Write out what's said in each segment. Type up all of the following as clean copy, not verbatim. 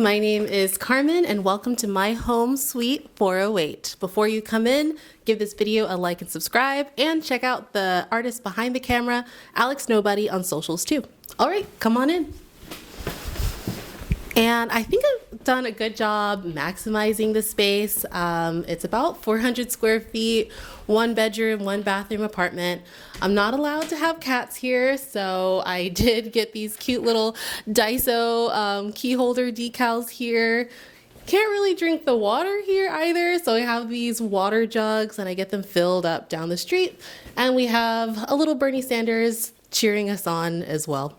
My name is Carmen and welcome to my home suite 408. Before you come in, give this video a like and subscribe and check out the artist behind the camera, AlexKnowbody, on socials too. All right, come on in. And I think I've done a good job maximizing the space. It's about 400 square feet, 1 bedroom, 1 bathroom apartment. I'm not allowed to have cats here, so I did get these cute little Daiso key holder decals here. Can't really drink the water here either, so I have these water jugs and I get them filled up down the street. And we have a little Bernie Sanders cheering us on as well.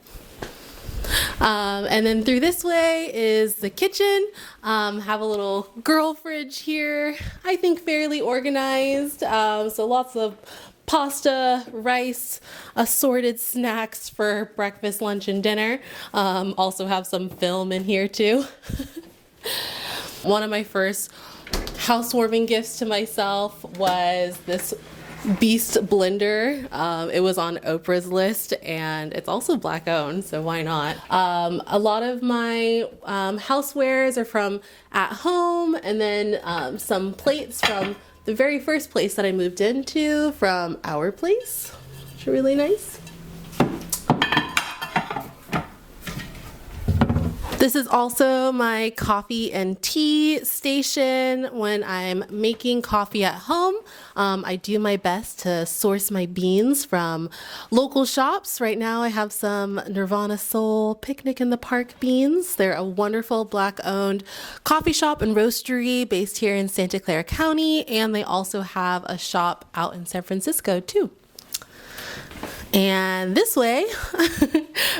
And then through this way is the kitchen. Have a little girl fridge here. I think fairly organized. So lots of pasta, rice, assorted snacks for breakfast, lunch, and dinner. Also have some film in here too. One of my first housewarming gifts to myself was this Beast blender. It was on Oprah's list and it's also Black owned, so why not? A lot of my housewares are from at home, and then some plates from the very first place that I moved into, from Our Place, which are really nice. This is also my coffee and tea station when I'm making coffee at home. I do my best to source my beans from local shops. Right now I have some Nirvana Soul Picnic in the Park beans. They're a wonderful Black-owned coffee shop and roastery based here in Santa Clara County, and they also have a shop out in San Francisco too. And this way,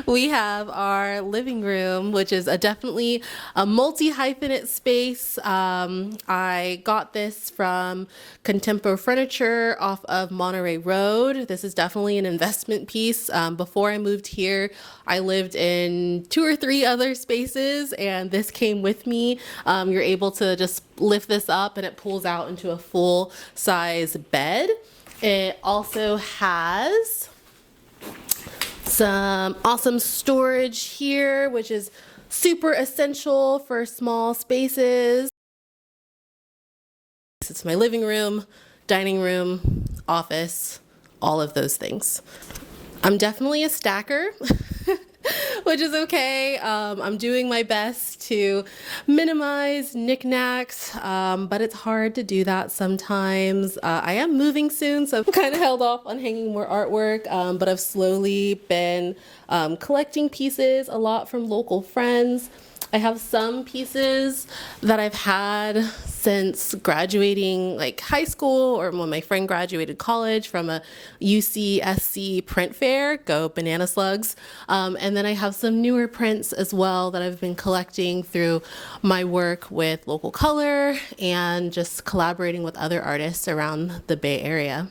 we have our living room, which is definitely a multi-hyphenate space. I got this from Contempo Furniture off of Monterey Road. This is definitely an investment piece. Before I moved here, I lived in 2 or 3 other spaces, and this came with me. You're able to just lift this up and it pulls out into a full-size bed. It also has some awesome storage here, which is super essential for small spaces. It's my living room, dining room, office, all of those things. I'm definitely a stacker, which is okay. I'm doing my best to minimize knickknacks, but it's hard to do that sometimes. I am moving soon, so I've kind of held off on hanging more artwork, but I've slowly been collecting pieces, a lot from local friends. I have some pieces that I've had since graduating like high school, or when my friend graduated college from a UCSC print fair. Go Banana Slugs. And then I have some newer prints as well that I've been collecting through my work with Local Color and just collaborating with other artists around the Bay Area.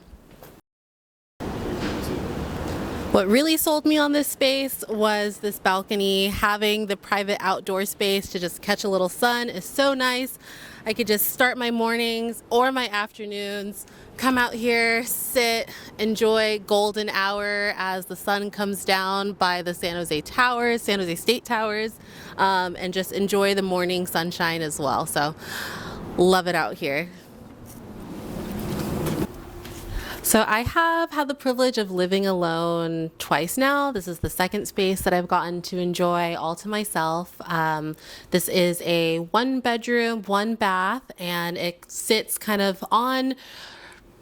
What really sold me on this space was this balcony. Having the private outdoor space to just catch a little sun is so nice. I could just start my mornings or my afternoons, come out here, sit, enjoy golden hour as the sun comes down by the San Jose Towers, San Jose State Towers, and just enjoy the morning sunshine as well. So love it out here. So I have had the privilege of living alone twice now. This is the second space that I've gotten to enjoy all to myself. This is a 1 bedroom, 1 bath, and it sits kind of on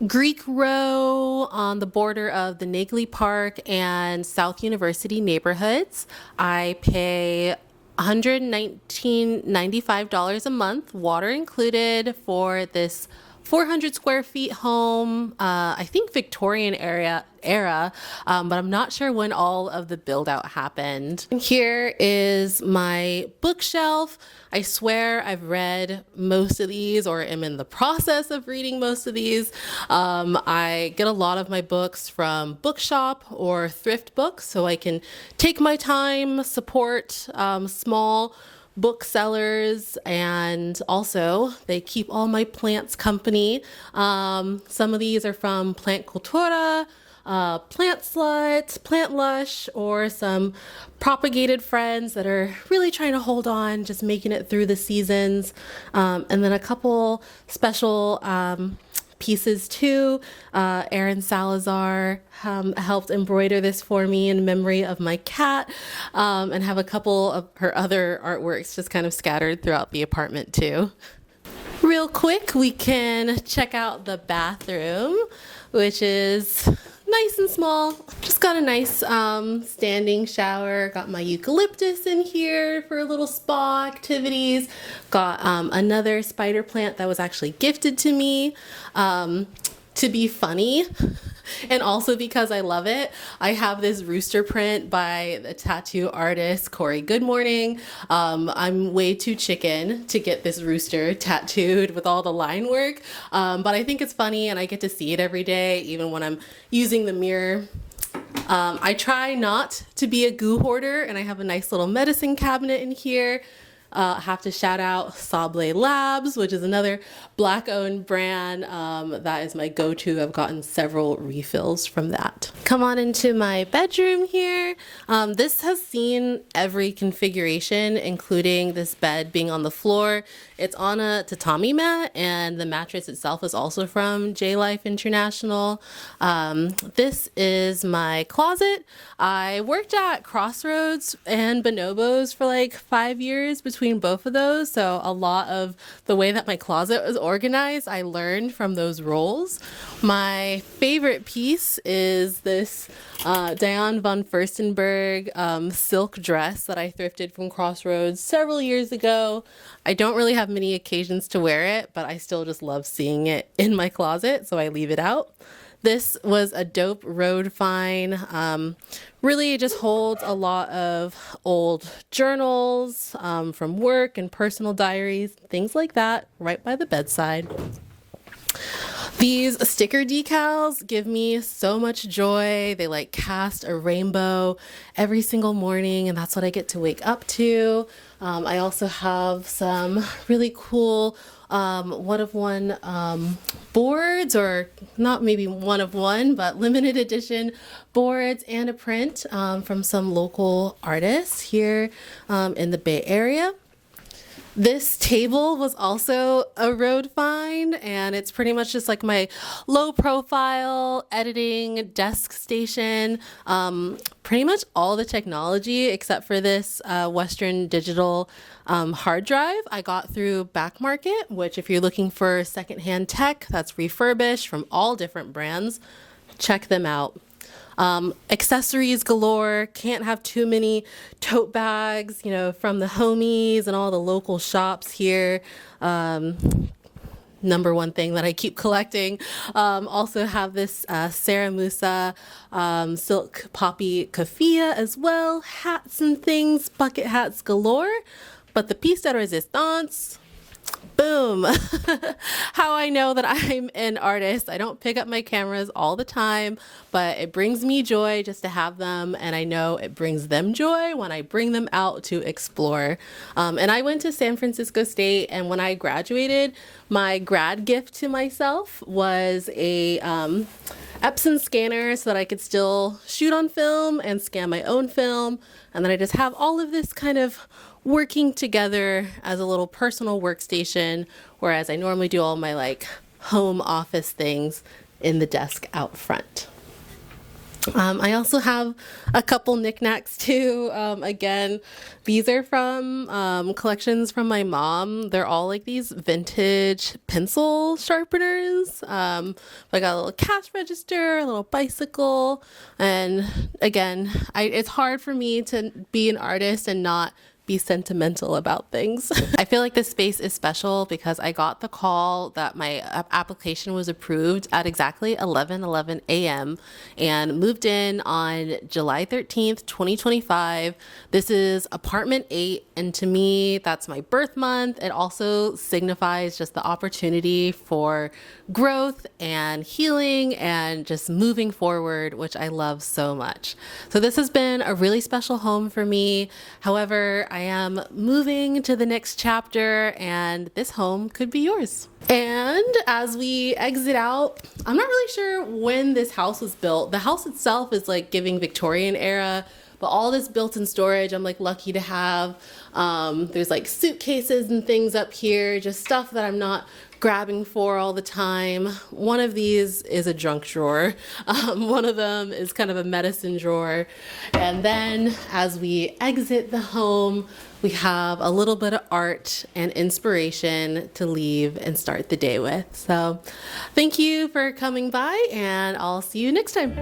Greek Row on the border of the Nagley Park and South University neighborhoods. I pay $119.95 a month, water included, for this 400 square feet home, I think Victorian era, but I'm not sure when all of the build out happened. Here is my bookshelf. I swear I've read most of these, or am in the process of reading most of these. I get a lot of my books from Bookshop or Thrift Books, so I can take my time, support small booksellers, and also they keep all my plants company. Some of these are from Plant Cultura, Plant Slut, Plant Lush, or some propagated friends that are really trying to hold on, just making it through the seasons. And then a couple special pieces too. Erin Salazar helped embroider this for me in memory of my cat, and have a couple of her other artworks just kind of scattered throughout the apartment too. Real quick, we can check out the bathroom, which is nice and small. Just got a nice standing shower. Got my eucalyptus in here for little spa activities. Got another spider plant that was actually gifted to me to be funny. And also because I love it, I have this rooster print by the tattoo artist Corey Goodmorning. I'm way too chicken to get this rooster tattooed with all the line work, but I think it's funny and I get to see it every day, even when I'm using the mirror. I try not to be a goo hoarder, and I have a nice little medicine cabinet in here. Have to shout out Sable Labs, which is another Black-owned brand. That is my go-to. I've gotten several refills from that. Come on into my bedroom here. This has seen every configuration, including this bed being on the floor. It's on a tatami mat, and the mattress itself is also from J Life International. This is my closet. I worked at Crossroads and Bonobos for like 5 years between both of those, so a lot of the way that my closet was organized I learned from those roles. My favorite piece is this Diane von Furstenberg silk dress that I thrifted from Crossroads several years ago. I don't really have many occasions to wear it, but I still just love seeing it in my closet, so I leave it out. This was a dope road find. Really it just holds a lot of old journals from work and personal diaries, things like that, right by the bedside. These sticker decals give me so much joy. They like cast a rainbow every single morning, and that's what I get to wake up to. I also have some really cool one of one boards, or not maybe one of one, but limited edition boards and a print from some local artists here in the Bay Area. This table was also a road find, and it's pretty much just like my low profile editing desk station. Pretty much all the technology except for this Western Digital hard drive I got through Back Market, which if you're looking for secondhand tech that's refurbished from all different brands, check them out. Accessories galore. Can't have too many tote bags, you know, from the homies and all the local shops here. Number one thing that I keep collecting. Also have this Sarah Musa silk poppy keffiyeh as well. Hats and things, bucket hats galore. But the piece de resistance, boom. How I know that I'm an artist. I don't pick up my cameras all the time, but it brings me joy just to have them, and I know it brings them joy when I bring them out to explore. And I went to San Francisco State, and when I graduated, my grad gift to myself was a Epson scanner so that I could still shoot on film and scan my own film. And then I just have all of this kind of working together as a little personal workstation, whereas I normally do all my like home office things in the desk out front. I also have a couple knickknacks too. Again, these are from collections from my mom. They're all like these vintage pencil sharpeners. I got a little cash register, a little bicycle, and again, it's hard for me to be an artist and not be sentimental about things. I feel like this space is special because I got the call that my application was approved at exactly 11:11 a.m. and moved in on July 13th, 2025. This is apartment 8, and to me, that's my birth month. It also signifies just the opportunity for growth and healing and just moving forward, which I love so much. So this has been a really special home for me. However, I am moving to the next chapter, and this home could be yours. And as we exit out, I'm not really sure when this house was built. The house itself is like giving Victorian era, but all this built-in storage I'm like lucky to have. There's like suitcases and things up here, just stuff that I'm not grabbing for all the time. One of these is a junk drawer. One of them is kind of a medicine drawer. And then as we exit the home, we have a little bit of art and inspiration to leave and start the day with. So thank you for coming by, and I'll see you next time.